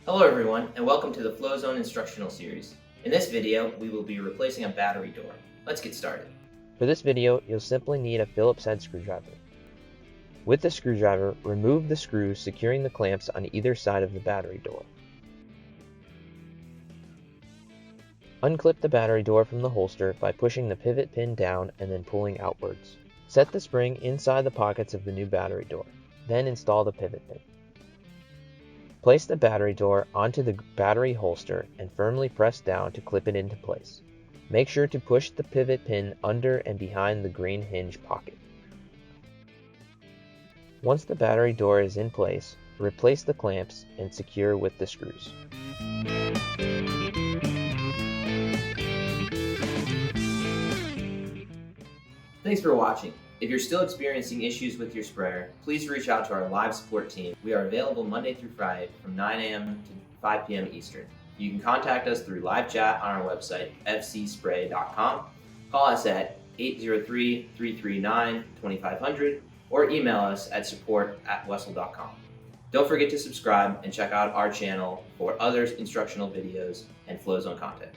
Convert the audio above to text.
Hello everyone, and welcome to the FlowZone instructional series. In this video, we will be replacing a battery door. Let's get started. For this video, you'll simply need a Phillips head screwdriver. With the screwdriver, remove the screws securing the clamps on either side of the battery door. Unclip the battery door from the holster by pushing the pivot pin down and then pulling outwards. Set the spring inside the pockets of the new battery door, then install the pivot pin. Place the battery door onto the battery holster and firmly press down to clip it into place. Make sure to push the pivot pin under and behind the green hinge pocket. Once the battery door is in place, replace the clamps and secure with the screws. Thanks for watching. If you're still experiencing issues with your sprayer, please reach out to our live support team. We are available Monday through Friday from 9 a.m. to 5 p.m. Eastern. You can contact us through live chat on our website, fcspray.com. Call us at 803-339-2500 or email us at support@wessel.com. Don't forget to subscribe and check out our channel for other instructional videos and FlowZone content.